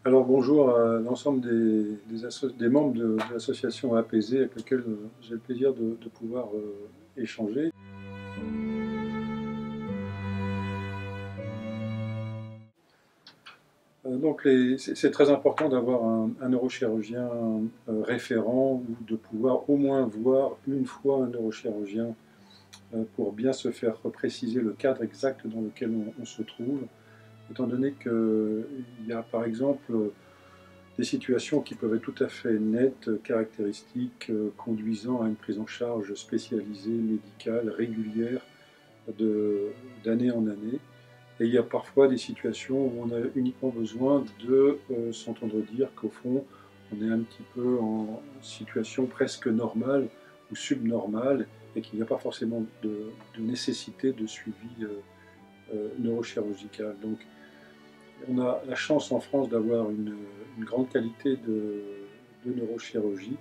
Alors bonjour à l'ensemble des membres de l'association Apaisé avec lesquels j'ai le plaisir de pouvoir échanger. Donc c'est très important d'avoir un neurochirurgien référent ou de pouvoir au moins voir une fois un neurochirurgien pour bien se faire préciser le cadre exact dans lequel on se trouve, étant donné qu'il y a par exemple des situations qui peuvent être tout à fait nettes, caractéristiques, conduisant à une prise en charge spécialisée, médicale, régulière, d'année en année. Et il y a parfois des situations où on a uniquement besoin de s'entendre dire qu'au fond, on est un petit peu en situation presque normale ou subnormale et qu'il n'y a pas forcément de nécessité de suivi neurochirurgical. Donc on a la chance en France d'avoir une grande qualité de neurochirurgie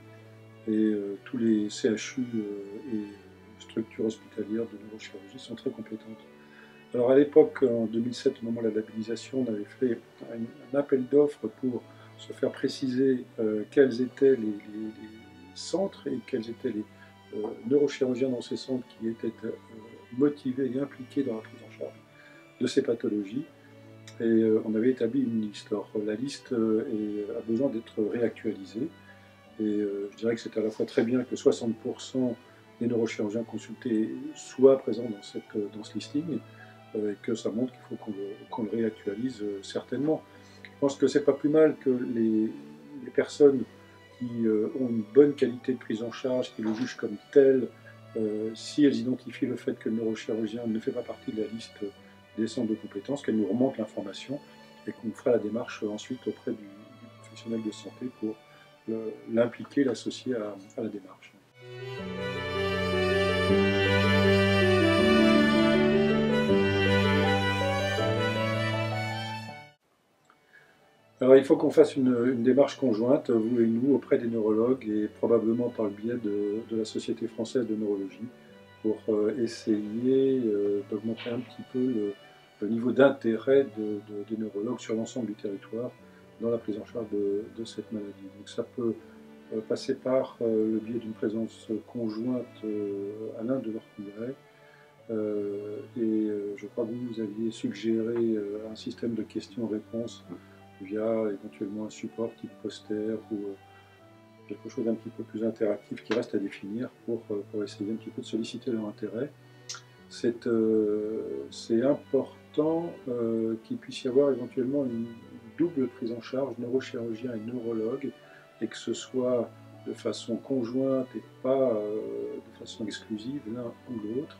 et tous les CHU et structures hospitalières de neurochirurgie sont très compétentes. Alors à l'époque, en 2007, au moment de la labellisation, on avait fait un appel d'offres pour se faire préciser quels étaient les centres et quels étaient les neurochirurgiens dans ces centres qui étaient motivés et impliqués dans la prise en charge de ces pathologies. Et on avait établi une liste. Alors, la liste a besoin d'être réactualisée. Et je dirais que c'est à la fois très bien que 60% des neurochirurgiens consultés soient présents dans ce listing, et que ça montre qu'il faut qu'on le réactualise certainement. Je pense que c'est pas plus mal que les personnes qui ont une bonne qualité de prise en charge, qui le jugent comme tel, si elles identifient le fait que le neurochirurgien ne fait pas partie de la liste des centres de compétences, qu'elles nous remontent l'information et qu'on fera la démarche ensuite auprès du professionnel de santé pour l'impliquer, l'associer à la démarche. Alors il faut qu'on fasse une démarche conjointe, vous et nous, auprès des neurologues et probablement par le biais de la Société française de neurologie pour essayer d'augmenter un petit peu le niveau d'intérêt des neurologues sur l'ensemble du territoire dans la prise en charge de cette maladie. Donc ça peut passer par le biais d'une présence conjointe à l'un de leurs congrès. Je crois que vous aviez suggéré un système de questions-réponses via éventuellement un support type poster ou quelque chose d'un petit peu plus interactif qui reste à définir pour essayer un petit peu de solliciter leur intérêt. C'est important qu'il puisse y avoir éventuellement une double prise en charge, neurochirurgien et neurologue, et que ce soit de façon conjointe et pas de façon exclusive l'un ou l'autre,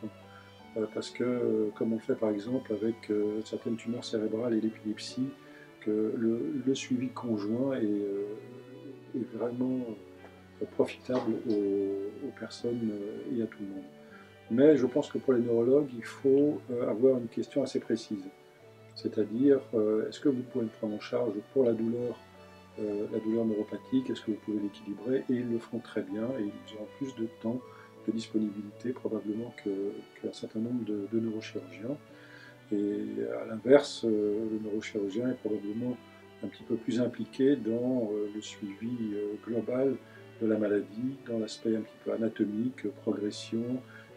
parce que comme on fait par exemple avec certaines tumeurs cérébrales et l'épilepsie, que le suivi conjoint est vraiment profitable aux personnes et à tout le monde. Mais je pense que pour les neurologues, il faut avoir une question assez précise. C'est-à-dire, est-ce que vous pouvez le prendre en charge pour la douleur neuropathique, est-ce que vous pouvez l'équilibrer? Et ils le feront très bien et ils auront plus de temps de disponibilité probablement qu'un certain nombre de neurochirurgiens. Et à l'inverse, le neurochirurgien est probablement un petit peu plus impliqué dans le suivi global de la maladie, dans l'aspect un petit peu anatomique, progression,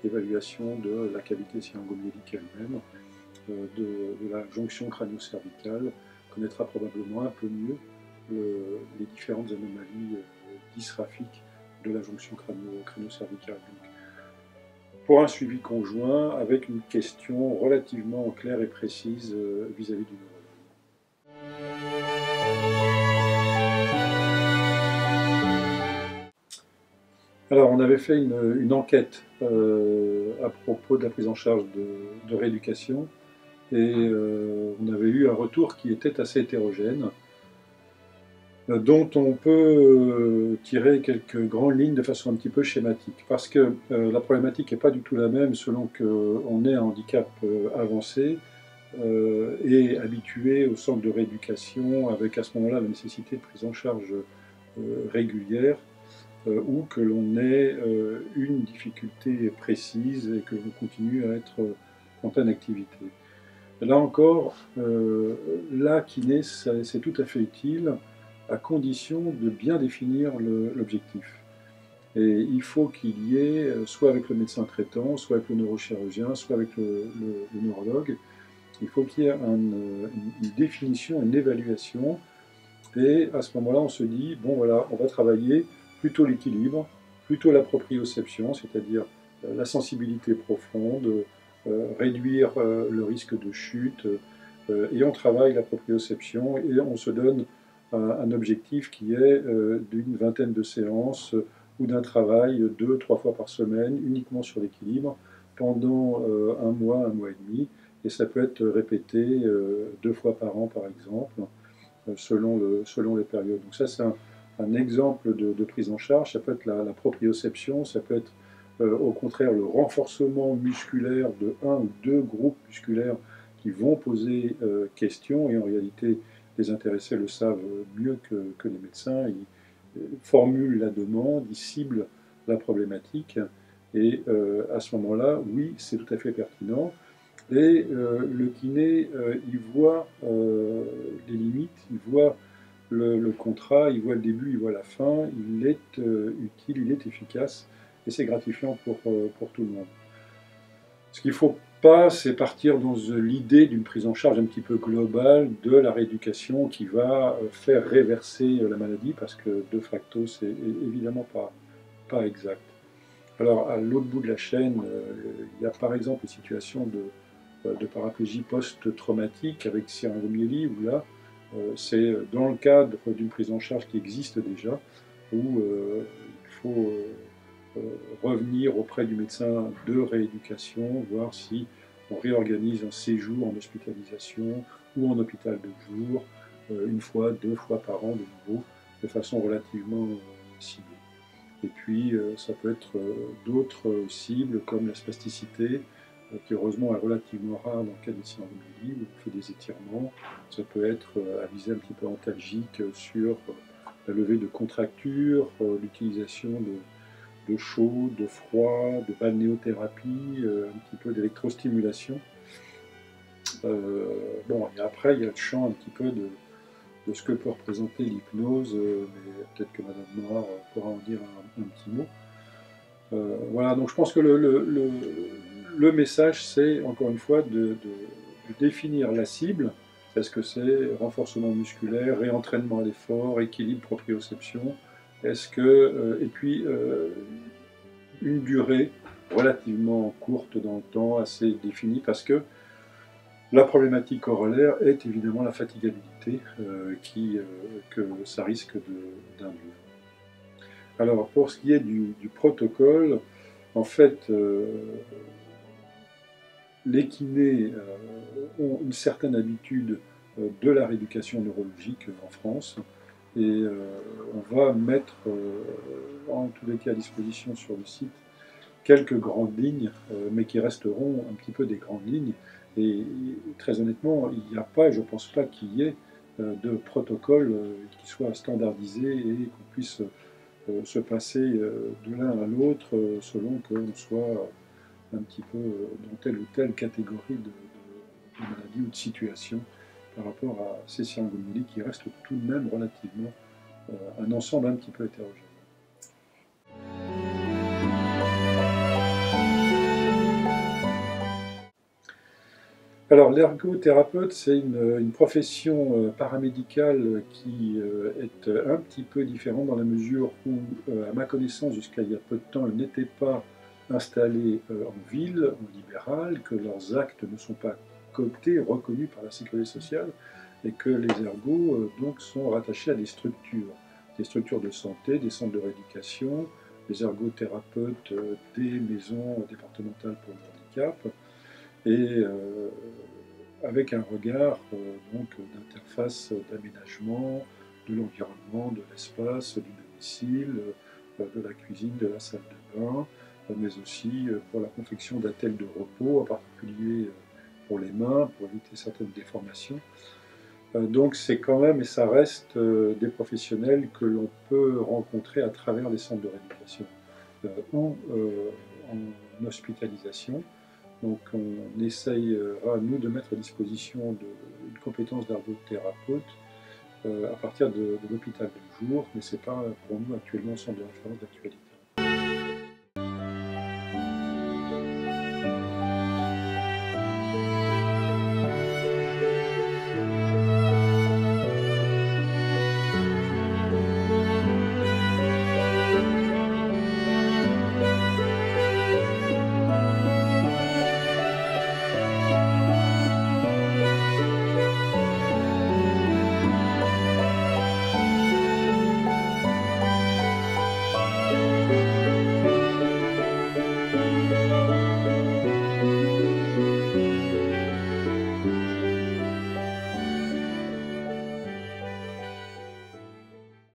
évaluation de la cavité syringomyélique elle-même, de la jonction crânio-cervicale, connaîtra probablement un peu mieux les différentes anomalies dysgraphiques de la jonction crânio-cervicale. Pour un suivi conjoint avec une question relativement claire et précise vis-à-vis du neurologue. Alors, on avait fait une enquête à propos de la prise en charge de rééducation et on avait eu un retour qui était assez hétérogène, dont on peut tirer quelques grandes lignes de façon un petit peu schématique. Parce que la problématique n'est pas du tout la même selon qu'on ait un handicap avancé et habitué au centre de rééducation, avec à ce moment-là la nécessité de prise en charge régulière, ou que l'on ait une difficulté précise et que l'on continue à être en pleine activité. Là encore, la kiné, c'est tout à fait utile, à condition de bien définir l'objectif. Et il faut qu'il y ait, soit avec le médecin traitant, soit avec le neurochirurgien, soit avec le neurologue, il faut qu'il y ait une définition, une évaluation. Et à ce moment-là, on se dit, bon voilà, on va travailler plutôt l'équilibre, plutôt la proprioception, c'est-à-dire la sensibilité profonde, réduire le risque de chute, et on travaille la proprioception et on se donne un objectif qui est d'une vingtaine de séances ou d'un travail 2, 3 fois par semaine uniquement sur l'équilibre pendant un mois et demi. Et ça peut être répété 2 fois par an par exemple, selon les périodes. Donc ça c'est un exemple de prise en charge. Ça peut être la proprioception, ça peut être au contraire le renforcement musculaire de un ou deux groupes musculaires qui vont poser question, et en réalité les intéressés le savent mieux que les médecins. Ils formulent la demande, ils ciblent la problématique, et à ce moment-là, oui, c'est tout à fait pertinent. Et le kiné, il voit les limites, il voit le contrat, il voit le début, il voit la fin, il est utile, il est efficace, et c'est gratifiant pour tout le monde. Ce qu'il ne faut pas, c'est partir dans l'idée d'une prise en charge un petit peu globale de la rééducation qui va faire réverser la maladie, parce que de facto, c'est évidemment pas exact. Alors, à l'autre bout de la chaîne, il y a par exemple une situation de paraplégie post-traumatique avec syringomyélie, où là, c'est dans le cadre d'une prise en charge qui existe déjà, où il faut revenir auprès du médecin de rééducation, voir si on réorganise un séjour en hospitalisation ou en hôpital de jour, une fois, 2 fois par an de nouveau, de façon relativement ciblée. Et puis, ça peut être d'autres cibles comme la spasticité, qui heureusement est relativement rare dans le cas des syringomyélies, où on fait des étirements. Ça peut être à visée un petit peu antalgique sur la levée de contractures, l'utilisation de chaud, de froid, de balnéothérapie, un petit peu d'électrostimulation. Bon, et après, il y a le champ un petit peu de ce que peut représenter l'hypnose, mais peut-être que Madame Noir pourra en dire un petit mot. Voilà, donc je pense que le message, c'est encore une fois de définir la cible. Est-ce que c'est renforcement musculaire, réentraînement à l'effort, équilibre, proprioception? Est-ce que, et puis une durée relativement courte dans le temps, assez définie, parce que la problématique corollaire est évidemment la fatigabilité que ça risque d'induire. Alors, pour ce qui est du protocole, en fait, les kinés ont une certaine habitude de la rééducation neurologique en France, et on va mettre en tous les cas à disposition sur le site quelques grandes lignes, mais qui resteront un petit peu des grandes lignes. Et très honnêtement, il n'y a pas, et je ne pense pas qu'il y ait de protocole qui soit standardisé et qu'on puisse se passer de l'un à l'autre selon qu'on soit un petit peu dans telle ou telle catégorie de maladie ou de situation par rapport à ces syringomyélies qui restent tout de même relativement un ensemble un petit peu hétérogène. Alors, l'ergothérapeute, c'est une profession paramédicale qui est un petit peu différente dans la mesure où, à ma connaissance, jusqu'à il y a peu de temps, elle n'était pas installés en ville, en libéral, que leurs actes ne sont pas cooptés, reconnus par la sécurité sociale, et que les ergots donc sont rattachés à des structures de santé, des centres de rééducation, des ergothérapeutes des maisons départementales pour le handicap, et avec un regard donc d'interface d'aménagement de l'environnement, de l'espace, du domicile, de la cuisine, de la salle de bain, mais aussi pour la confection d'attelles de repos, en particulier pour les mains, pour éviter certaines déformations. Donc c'est quand même, et ça reste, des professionnels que l'on peut rencontrer à travers les centres de rééducation ou en hospitalisation. Donc on essayera, nous, de mettre à disposition une compétence d'ergothérapeute à partir de l'hôpital du jour, mais ce n'est pas pour nous actuellement un centre de référence d'actualité.